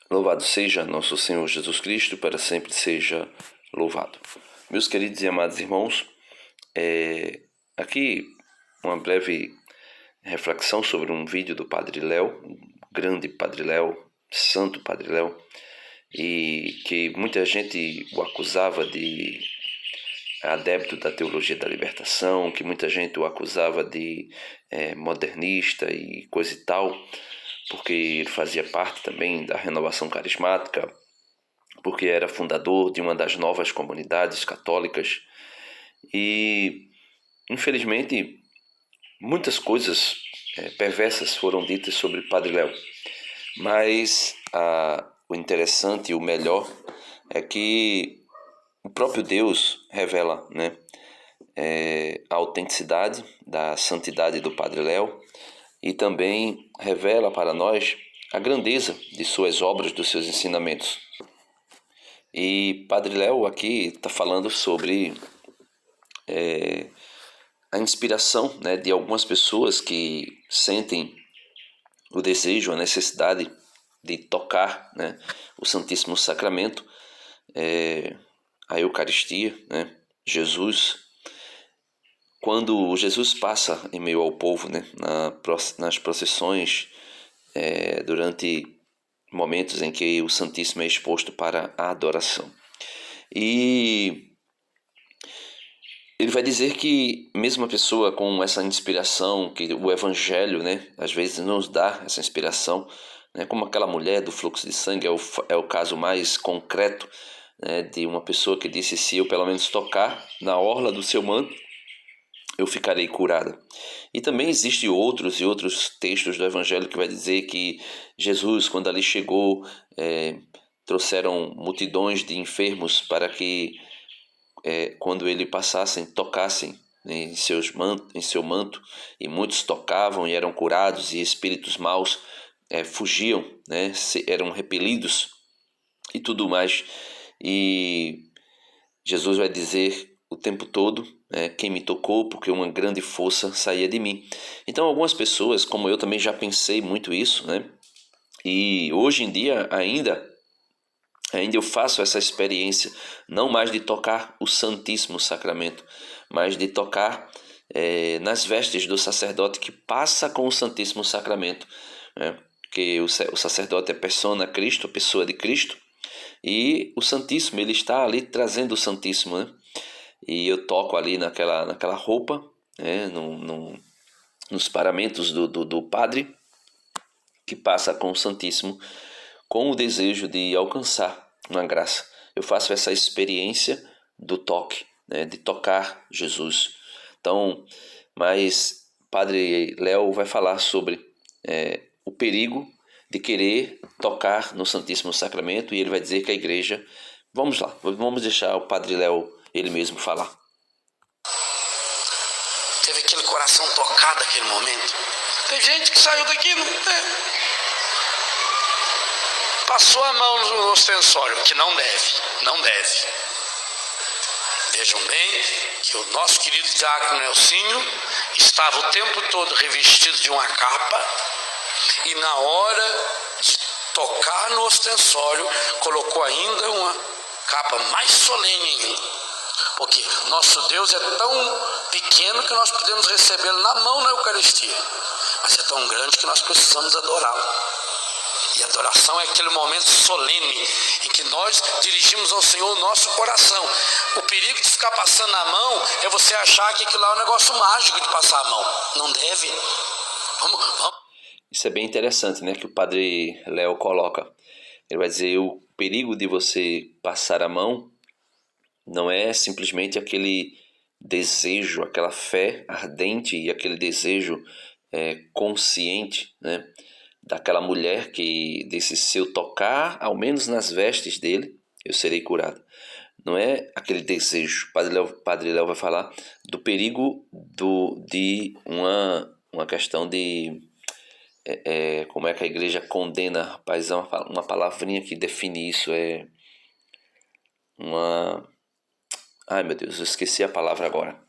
Louvado seja nosso Senhor Jesus Cristo, para sempre seja louvado. Meus queridos e amados irmãos, aqui uma breve reflexão sobre um vídeo do Padre Léo, grande Padre Léo, santo Padre Léo, e que muita gente o acusava de adepto da teologia da libertação, que muita gente o acusava de modernista e coisa e tal, porque ele fazia parte também da renovação carismática, porque era fundador de uma das novas comunidades católicas. E, infelizmente, muitas coisas perversas foram ditas sobre Padre Léo. Mas o interessante e o melhor é que o próprio Deus revela, né, a autenticidade da santidade do Padre Léo e também revela para nós a grandeza de suas obras, dos seus ensinamentos. E Padre Léo aqui está falando sobre a inspiração, né, de algumas pessoas que sentem o desejo, a necessidade de tocar, né, o Santíssimo Sacramento, a Eucaristia, né, Jesus. Quando Jesus passa em meio ao povo, né, nas procissões, durante momentos em que o Santíssimo é exposto para a adoração. E ele vai dizer que mesmo uma pessoa com essa inspiração, que o Evangelho, né, às vezes nos dá essa inspiração, né, como aquela mulher do fluxo de sangue, é o caso mais concreto, né, de uma pessoa que disse: se eu pelo menos tocar na orla do seu manto, eu ficarei curada. E também existem outros textos do Evangelho que vai dizer que Jesus, quando ali chegou, trouxeram multidões de enfermos para que, quando ele passassem, tocassem em seu manto, e muitos tocavam e eram curados, e espíritos maus fugiam, né, eram repelidos e tudo mais. E Jesus vai dizer o tempo todo, quem me tocou, porque uma grande força saía de mim. Então algumas pessoas, como eu também já pensei muito isso, né? E hoje em dia ainda eu faço essa experiência, não mais de tocar o Santíssimo Sacramento, mas de tocar nas vestes do sacerdote que passa com o Santíssimo Sacramento, né? Porque o sacerdote é persona Cristo, pessoa de Cristo, e o Santíssimo, ele está ali trazendo o Santíssimo, né? E eu toco ali naquela roupa, né? Nos paramentos do padre, que passa com o Santíssimo, com o desejo de alcançar uma graça. Eu faço essa experiência do toque, né? De tocar Jesus. Então, mas Padre Léo vai falar sobre o perigo de querer tocar no Santíssimo Sacramento, e ele vai dizer que a igreja... Vamos lá, vamos deixar o Padre Léo ele mesmo falar. Teve aquele coração tocado naquele momento. Tem gente que saiu daqui, passou a mão no ostensório, que não deve. Vejam bem que o nosso querido diácono Nelsinho estava o tempo todo revestido de uma capa, e na hora de tocar no ostensório colocou ainda uma capa mais solene ainda, porque nosso Deus é tão pequeno que nós podemos recebê-lo na mão na Eucaristia, mas é tão grande que nós precisamos adorá-lo. E a adoração é aquele momento solene em que nós dirigimos ao Senhor o nosso coração. O perigo de ficar passando a mão é você achar que aquilo lá é um negócio mágico de passar a mão. Não deve. Vamos. Isso é bem interessante, né, que o Padre Léo coloca. Ele vai dizer: o perigo de você passar a mão não é simplesmente aquele desejo, aquela fé ardente e aquele desejo consciente, né, daquela mulher que disse: se eu tocar ao menos nas vestes dele, eu serei curado. Não é aquele desejo. Padre Léo vai falar do perigo de uma questão de... como é que a igreja condena, rapaz, é uma palavrinha que define isso, ai meu Deus, eu esqueci a palavra agora,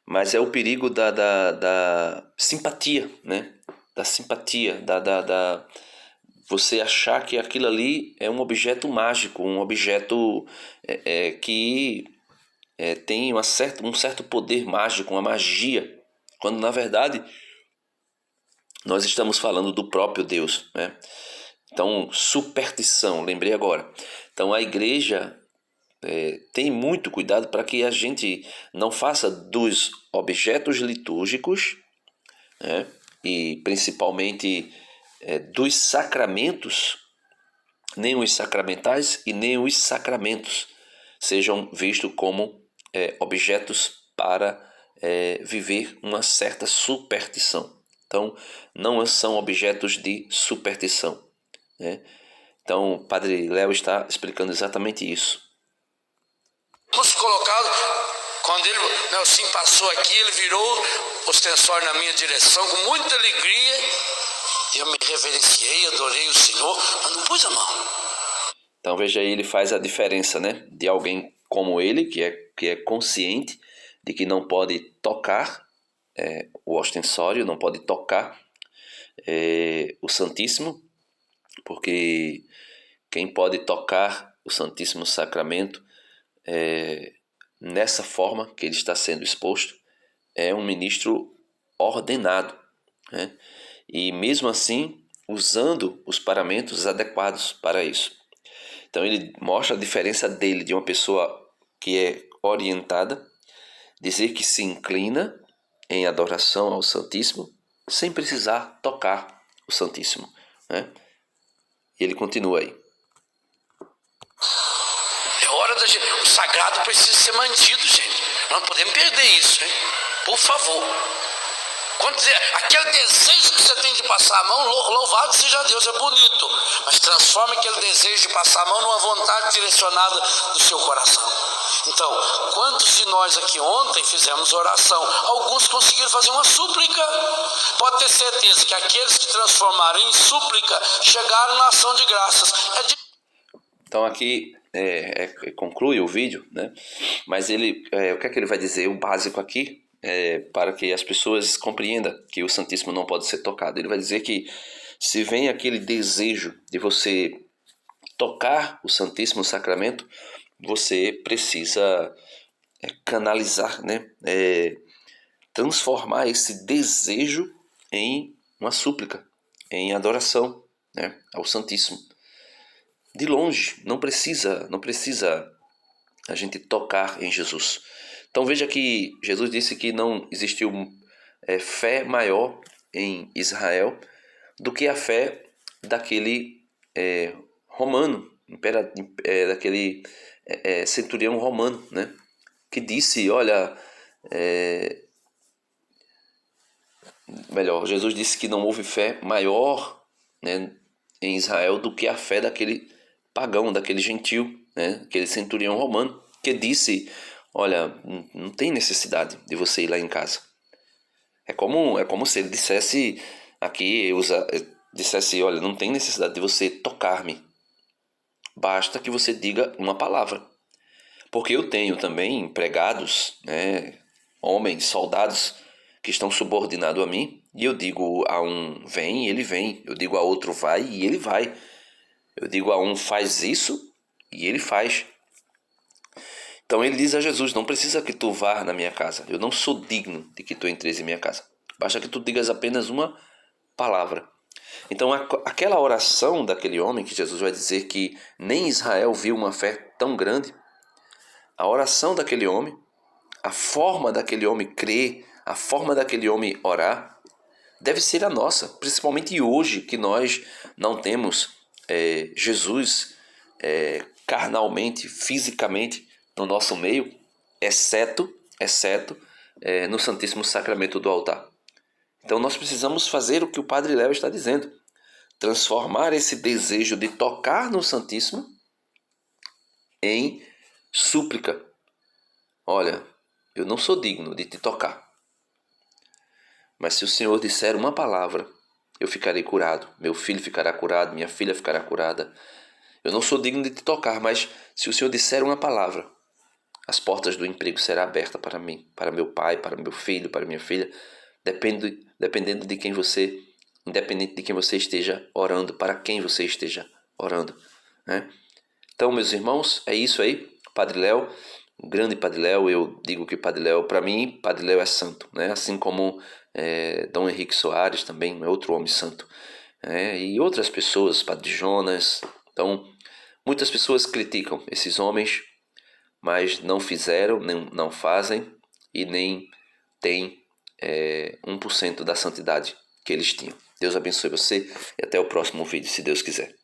mas é o perigo da simpatia, né? Da simpatia, você achar que aquilo ali é um objeto mágico, um objeto que tem um certo poder mágico, uma magia, quando na verdade nós estamos falando do próprio Deus, né? Então, superstição, lembrei agora. Então, a igreja tem muito cuidado para que a gente não faça dos objetos litúrgicos, né, e principalmente dos sacramentos, nem os sacramentais e nem os sacramentos sejam vistos como objetos para viver uma certa superstição. Então, não são objetos de superstição, né? Então, o Padre Léo está explicando exatamente isso. Vamos colocado, quando ele, Nelson passou aqui, ele virou o ostensório na minha direção com muita alegria. Eu me reverenciei, adorei o Senhor, mas não pus a mão. Então veja aí, ele faz a diferença, né, de alguém como ele, que é consciente de que não pode tocar o ostensório, não pode tocar o Santíssimo, porque quem pode tocar o Santíssimo Sacramento nessa forma que ele está sendo exposto é um ministro ordenado, né? E mesmo assim usando os paramentos adequados para isso. Então ele mostra a diferença dele de uma pessoa que é orientada, dizer que se inclina em adoração ao Santíssimo sem precisar tocar o Santíssimo, né? E ele continua aí. É hora da gente. O sagrado precisa ser mantido, gente. Nós não podemos perder isso, hein? Por favor. Quando dizer, aquele desejo que você tem de passar a mão, louvado seja Deus, é bonito. Mas transforme aquele desejo de passar a mão numa vontade direcionada do seu coração. Então, quantos de nós aqui ontem fizemos oração? Alguns conseguiram fazer uma súplica. Pode ter certeza que aqueles que transformaram em súplica chegaram na ação de graças. Então aqui conclui o vídeo, né? Mas ele, o que é que ele vai dizer? O básico aqui, para que as pessoas compreendam que o Santíssimo não pode ser tocado. Ele vai dizer que se vem aquele desejo de você tocar o Santíssimo Sacramento, você precisa canalizar, né? Transformar esse desejo em uma súplica, em adoração, né, ao Santíssimo. De longe, não precisa a gente tocar em Jesus. Então veja que Jesus disse que não existiu fé maior em Israel do que a fé daquele romano, daquele centurião romano, né? Que disse, olha, Jesus disse que não houve fé maior, né, em Israel do que a fé daquele pagão, daquele gentil, né, aquele centurião romano, que disse, olha, não tem necessidade de você ir lá em casa. É como se ele dissesse aqui, dissesse, olha, não tem necessidade de você tocar-me, basta que você diga uma palavra. Porque eu tenho também empregados, né, homens, soldados, que estão subordinados a mim, e eu digo a um vem, ele vem. Eu digo a outro vai, e ele vai. Eu digo a um faz isso, e ele faz. Então ele diz a Jesus, não precisa que tu vá na minha casa. Eu não sou digno de que tu entres em minha casa. Basta que tu digas apenas uma palavra. Então aquela oração daquele homem, que Jesus vai dizer que nem Israel viu uma fé tão grande, a oração daquele homem, a forma daquele homem crer, a forma daquele homem orar, deve ser a nossa, principalmente hoje que nós não temos Jesus carnalmente, fisicamente no nosso meio, exceto no Santíssimo Sacramento do altar. Então nós precisamos fazer o que o Padre Léo está dizendo, transformar esse desejo de tocar no Santíssimo em súplica. Olha, eu não sou digno de te tocar, mas se o Senhor disser uma palavra, eu ficarei curado, meu filho ficará curado, minha filha ficará curada. Eu não sou digno de te tocar, mas se o Senhor disser uma palavra, as portas do emprego serão abertas para mim, para meu pai, para meu filho, para minha filha, dependendo de quem você independente de quem você esteja orando, para quem você esteja orando, né? Então, meus irmãos, é isso aí. Padre Léo, o grande Padre Léo, eu digo que Padre Léo, para mim, Padre Léo é santo, né? Assim como Dom Henrique Soares também é outro homem santo, né? E outras pessoas, Padre Jonas. Então, muitas pessoas criticam esses homens, mas não fizeram, não fazem e nem têm 1% da santidade que eles tinham. Deus abençoe você e até o próximo vídeo, se Deus quiser.